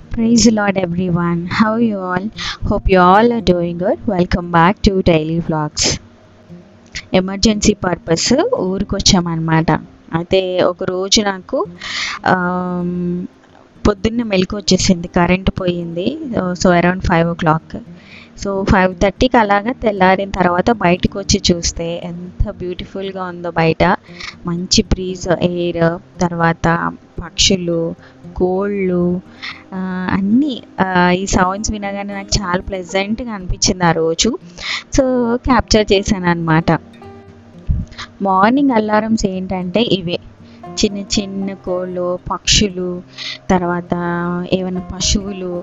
Praise the Lord, everyone. How are you all? Hope you all are doing good. Welcome back to Daily Vlogs. Emergency purpose ఊరికి వచ్చామన్నమాట. అయితే ఒకరోజు నాకు పొద్దున్న మెలకు వచ్చేసింది, కరెంట్ పోయింది. So around 5 o'clock. సో 5:30కి అలాగా తెల్లారిన తర్వాత బయటకు వచ్చి చూస్తే ఎంత బ్యూటిఫుల్గా ఉందో. బయట మంచి బ్రీజ్, ఎయిర్, తర్వాత పక్షులు, కోళ్ళు, అన్నీ ఈ సౌండ్స్ వినగానే నాకు చాలా ప్లెజెంట్గా అనిపించింది ఆ రోజు. సో క్యాప్చర్ చేశాను అనమాట. మార్నింగ్ అలారమ్స్ ఏంటంటే ఇవే, చిన్న చిన్న కోళ్ళు, పక్షులు, తర్వాత ఏమైనా పశువులు,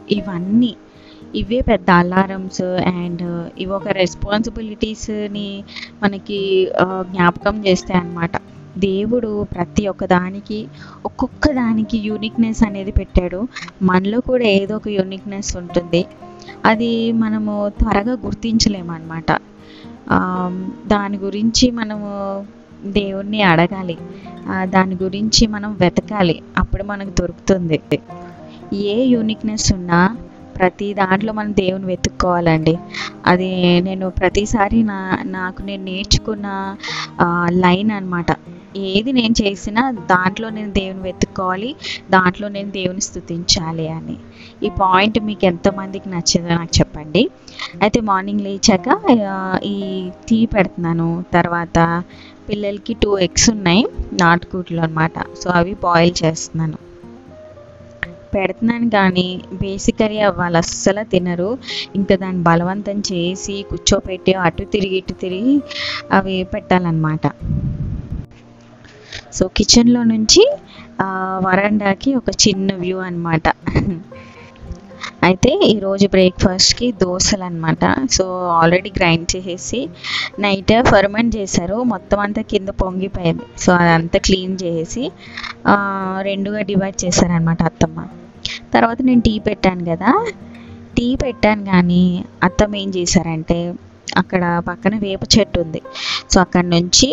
ఇవే పెద్ద అలారమ్స్. అండ్ ఇవి ఒక రెస్పాన్సిబిలిటీస్ని మనకి జ్ఞాపకం చేస్తాయి అన్నమాట. దేవుడు ప్రతి ఒక్కొక్క దానికి యూనిక్నెస్ అనేది పెట్టాడు. మనలో కూడా ఏదో ఒక యూనిక్నెస్ ఉంటుంది. అది మనము త్వరగా గుర్తించలేమన్నమాట. దాని గురించి మనము దేవుణ్ణి అడగాలి, దాని గురించి మనం వెతకాలి, అప్పుడు మనకు దొరుకుతుంది. ఏ యూనిక్నెస్ ఉన్నా ప్రతి దాంట్లో మనం దేవుని వెతుక్కోవాలండి. అది నేను ప్రతిసారి నాకు నేను నేర్చుకున్న లైన్ అనమాట. ఏది నేను చేసినా దాంట్లో నేను దేవుని వెతుక్కోవాలి, దాంట్లో నేను దేవుని స్తుతించాలి అని. ఈ పాయింట్ మీకు ఎంతమందికి నచ్చిందో నాకు చెప్పండి. అయితే మార్నింగ్ లేచాక ఈ టీ పెడుతున్నాను. తర్వాత పిల్లలకి 2 eggs ఉన్నాయి, నాటుకోట్లు అనమాట. సో అవి బాయిల్ చేస్తున్నాను, పెడుతున్నాను. కానీ బేసికలీ వాళ్ళు అస్సలు తినరు. ఇంకా దాన్ని బలవంతం చేసి కూర్చోపెట్టి అటు తిరిగి అవి పెట్టాలన్నమాట. సో కిచెన్లో నుంచి వరండాకి ఒక చిన్న వ్యూ అనమాట. అయితే ఈరోజు బ్రేక్ఫాస్ట్కి దోశలు అనమాట. సో ఆల్రెడీ గ్రైండ్ చేసేసి నైట్ ఫర్మెంట్ చేశారు, మొత్తం అంతా కింద పొంగిపోయింది. సో అదంతా క్లీన్ చేసేసి 2గా డివైడ్ చేశారనమాట అత్తమ్మ. తర్వాత నేను టీ పెట్టాను కానీ అత్తమ్మ ఏం చేశారంటే, అక్కడ పక్కన వేప చెట్టు ఉంది. సో అక్కడ నుంచి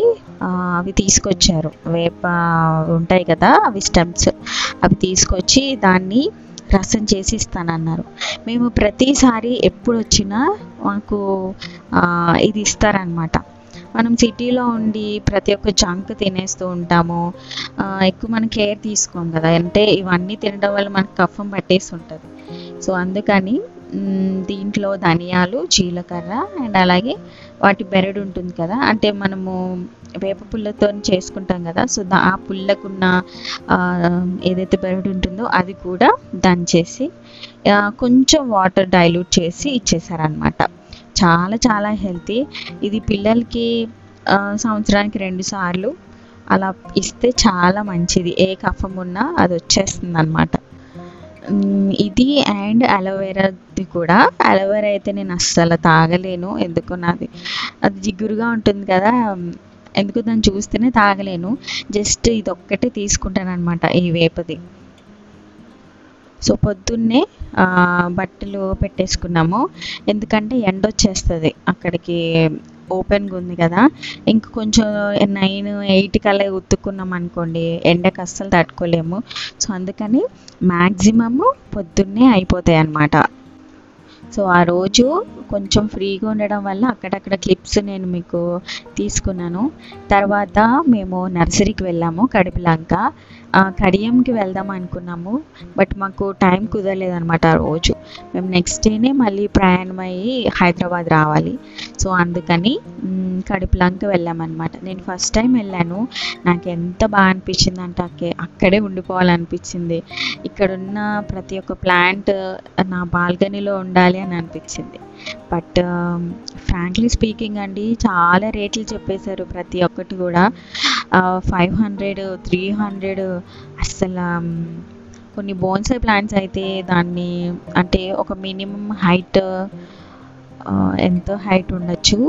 అవి తీసుకొచ్చారు, వేప ఉంటాయి కదా అవి స్టెమ్స్, అవి తీసుకొచ్చి దాన్ని రసం చేసి ఇస్తానన్నారు. మేము ప్రతిసారి ఎప్పుడు వచ్చినా మాకు ఇది ఇస్తారనమాట. మనం సిటీలో ఉండి ప్రతి ఒక్క జంక్ తినేస్తూ ఉంటాము, ఎక్కువ మనం కేర్ తీసుకోం కదా. అంటే ఇవన్నీ తినడం వల్ల మనకు కఫం పట్టేసి ఉంటుంది. సో అందుకని దీంట్లో ధనియాలు, జీలకర్ర అండ్ అలాగే వాటి బెరడు ఉంటుంది కదా, అంటే మనము వేప పుల్లతో చేసుకుంటాం కదా. సో ఆ పుల్లకున్న ఏదైతే బెరడు ఉంటుందో అది కూడా దంచేసి కొంచెం వాటర్ డైల్యూట్ చేసి ఇచ్చేసారనమాట. చాలా చాలా హెల్తీ. ఇది పిల్లలకి సంవత్సరానికి 2 సార్లు అలా ఇస్తే చాలా మంచిది. ఏ కఫం ఉన్నా అది వచ్చేస్తుంది అనమాట. ఇది అండ్ అలోవెరాది కూడా. అలోవెరా అయితే నేను అస్సలు తాగలేను, ఎందుకో అది జిగురుగా ఉంటుంది కదా, ఎందుకో దాన్ని చూస్తేనే తాగలేను. జస్ట్ ఇది ఒక్కటే తీసుకుంటాను అనమాట, ఈ వేపది. సో పొద్దున్నే బట్టలు పెట్టేసుకున్నాము, ఎందుకంటే ఎండ వచ్చేస్తుంది, అక్కడికి ఓపెన్గా ఉంది కదా. ఇంక కొంచెం 9-8 కల్లా ఉతుక్కున్నాం అనుకోండి, ఎండకు అస్సలు తట్టుకోలేము. సో అందుకని మ్యాక్సిమము పొద్దున్నే అయిపోతాయి అన్నమాట. సో ఆ రోజు కొంచెం ఫ్రీగా ఉండడం వల్ల అక్కడక్కడ క్లిప్స్ నేను మీకు తీసుకున్నాను. తర్వాత మేము నర్సరీకి వెళ్ళాము, కడిపిలంక. కడియంకి వెళ్దాం అనుకున్నాము, బట్ మాకు టైం కుదరలేదనమాట ఆ రోజు. మేము నెక్స్ట్ డేనే మళ్ళీ ప్రయాణమయ్యి హైదరాబాద్ రావాలి. సో అందుకని కడిపిలంక వెళ్ళామన్నమాట. నేను ఫస్ట్ టైం వెళ్ళాను, నాకు ఎంత బాగా అనిపించింది అంటే అక్కడే ఉండిపోవాలనిపించింది. ఇక్కడున్న ప్రతి ఒక్క ప్లాంట్ నా బాల్కనీలో ఉండాలి అని అనిపించింది. బట్ ఫ్రాంక్లీ స్పీకింగ్ అండి, చాలా రేట్లు చెప్పేశారు ప్రతి ఒక్కటి కూడా. 500, 300. అస్సలు కొన్ని బోన్సాయి ప్లాంట్స్ అయితే దాన్ని అంటే ఒక మినిమం హైట్ ఎంతో హైట్ ఉండొచ్చు,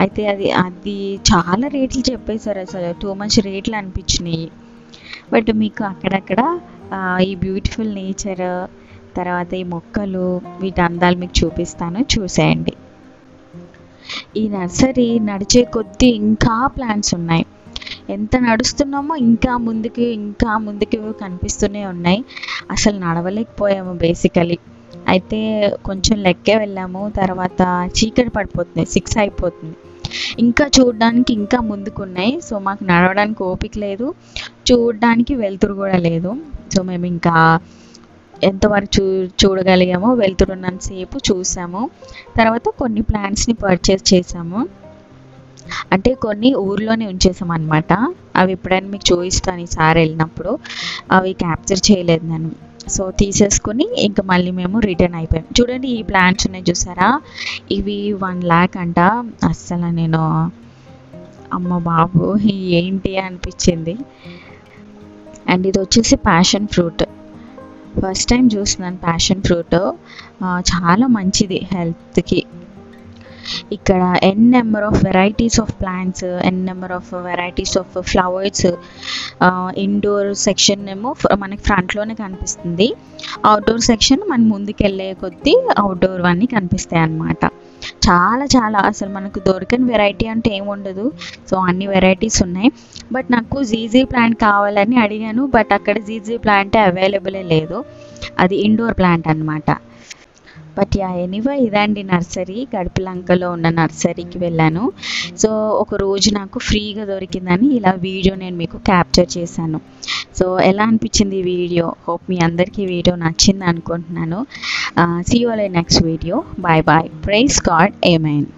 అయితే అది చాలా రేట్లు చెప్పేశారు. అసలు టూ మచ్ రేట్లు అనిపించినాయి. బట్ మీకు అక్కడక్కడ ఈ బ్యూటిఫుల్ నేచర్, తర్వాత ఈ మొక్కలు, వీటి అందాలు మీకు చూపిస్తాను, చూసేయండి. ఈ నర్సరీ నడిచే కొద్దీ ఇంకా ప్లాంట్స్ ఉన్నాయి. ఎంత నడుస్తున్నామో ఇంకా ముందుకు కనిపిస్తూనే ఉన్నాయి. అసలు నడవలేకపోయాము బేసికలీ. అయితే కొంచెం లెక్కే వెళ్ళాము. తర్వాత చీకటి పడిపోతుంది, 6 అయిపోతుంది. ఇంకా చూడడానికి ఇంకా ముందుకున్నాయి. సో మాకు నడవడానికి ఓపిక లేదు, చూడడానికి వెలుతురు కూడా లేదు. సో మేము ఇంకా ఎంతవరకు చూడగలిగామో వెళ్తురున్నంతసేపు చూసాము. తర్వాత కొన్ని ప్లాంట్స్ని పర్చేస్ చేసాము. అంటే కొన్ని ఊర్లోనే ఉంచేసాం అనమాట. అవి ఎప్పుడైనా మీకు చూపిస్తాను ఈసారి వెళ్ళినప్పుడు. అవి క్యాప్చర్ చేయలేదు నేను. సో తీసేసుకుని ఇంకా మళ్ళీ మేము రిటర్న్ అయిపోయాం. చూడండి ఈ ప్లాంట్స్ ఉన్నాయి చూసారా, ఇవి 1 lakh అంట. అస్సలు నేను అమ్మ బాబు ఏంటి అనిపించింది. అండ్ ఇది వచ్చేసి ప్యాషన్ ఫ్రూట్. ఫస్ట్ టైం చూస్తున్నాను ప్యాషన్ ఫ్రూట్. చాలా మంచిది హెల్త్కి. ఇక్కడ n number of varieties of plants, n number of varieties of flowers. Indoor section ఏమో మనకి ఫ్రంట్లోనే కనిపిస్తుంది. అవుట్డోర్ సెక్షన్ మనం ముందుకెళ్ళే కొద్దీ అవుట్డోర్ అన్నీ కనిపిస్తాయి అన్నమాట. చాలా అసలు మనకు దొరకని వెరైటీ అంటే ఏముండదు. సో అన్ని వెరైటీస్ ఉన్నాయి. బట్ నాకు జీజీ ప్లాంట్ కావాలని అడిగాను. బట్ అక్కడ జీజీ ప్లాంట్ అవైలబులే లేదు, అది ఇండోర్ ప్లాంట్ అనమాట. బట్ ఎనీవే ఇదండి నర్సరీ. గడిపిలంకలో ఉన్న నర్సరీకి వెళ్ళాను. సో ఒక రోజు నాకు ఫ్రీగా దొరికిందని ఇలా వీడియో నేను మీకు క్యాప్చర్ చేశాను. సో ఎలా అనిపించింది ఈ వీడియో? హోప్ మీ అందరికీ వీడియో నచ్చింది అనుకుంటున్నాను. See you all in next video. Bye bye. Praise God. Amen.